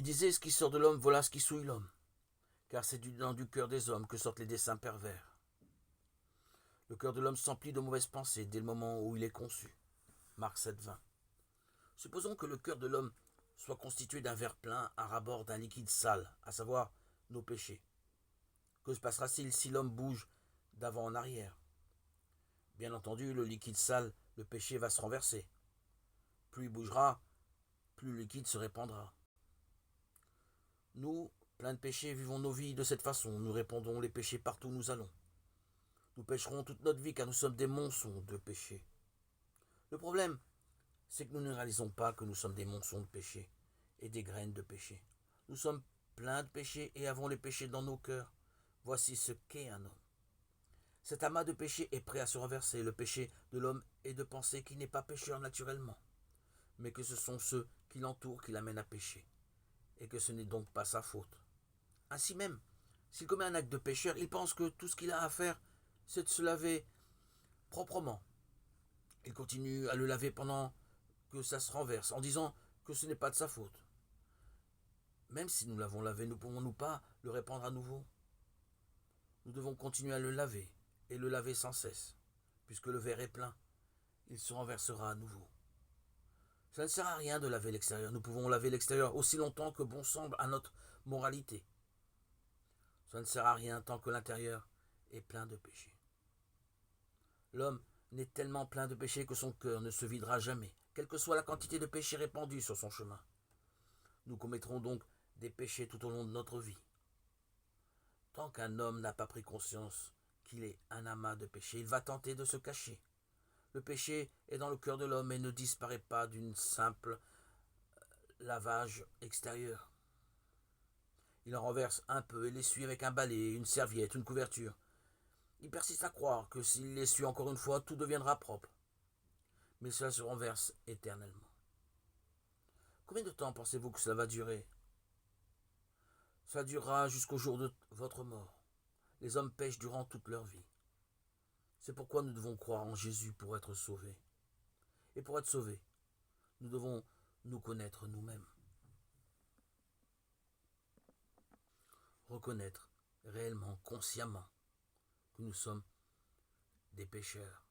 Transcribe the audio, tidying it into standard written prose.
Il disait, ce qui sort de l'homme, voilà ce qui souille l'homme. Car c'est du cœur des hommes que sortent les desseins pervers. Le cœur de l'homme s'emplit de mauvaises pensées dès le moment où il est conçu. Marc 7,20. Supposons que le cœur de l'homme soit constitué d'un verre plein à rabord d'un liquide sale, à savoir nos péchés. Que se passera-t-il si l'homme bouge d'avant en arrière? Bien entendu, le liquide sale, le péché va se renverser. Plus il bougera, plus le liquide se répandra. Nous, pleins de péchés, vivons nos vies de cette façon. Nous répandons les péchés partout où nous allons. Nous pécherons toute notre vie car nous sommes des monceaux de péchés. Le problème, c'est que nous ne réalisons pas que nous sommes des monceaux de péchés et des graines de péché. Nous sommes pleins de péchés et avons les péchés dans nos cœurs. Voici ce qu'est un homme. Cet amas de péchés est prêt à se renverser. Le péché de l'homme est de penser qu'il n'est pas pécheur naturellement, mais que ce sont ceux qui l'entourent qui l'amènent à pécher, et que ce n'est donc pas sa faute. Ainsi même, s'il commet un acte de pécheur, il pense que tout ce qu'il a à faire, c'est de se laver proprement. Il continue à le laver pendant que ça se renverse, en disant que ce n'est pas de sa faute. Même si nous l'avons lavé, ne pouvons-nous pas le répandre à nouveau? Nous devons continuer à le laver, et le laver sans cesse. Puisque le verre est plein, il se renversera à nouveau. Ça ne sert à rien de laver l'extérieur. Nous pouvons laver l'extérieur aussi longtemps que bon semble à notre moralité. Ça ne sert à rien tant que l'intérieur est plein de péché. L'homme n'est tellement plein de péché que son cœur ne se videra jamais, quelle que soit la quantité de péché répandue sur son chemin. Nous commettrons donc des péchés tout au long de notre vie. Tant qu'un homme n'a pas pris conscience qu'il est un amas de péchés, il va tenter de se cacher. Le péché est dans le cœur de l'homme et ne disparaît pas d'une simple lavage extérieur. Il en renverse un peu et l'essuie avec un balai, une serviette, une couverture. Il persiste à croire que s'il l'essuie encore une fois, tout deviendra propre. Mais cela se renverse éternellement. Combien de temps pensez-vous que cela va durer? Cela durera jusqu'au jour de votre mort. Les hommes pêchent durant toute leur vie. C'est pourquoi nous devons croire en Jésus pour être sauvés. Et pour être sauvés, nous devons nous connaître nous-mêmes. Reconnaître réellement, consciemment, que nous sommes des pécheurs.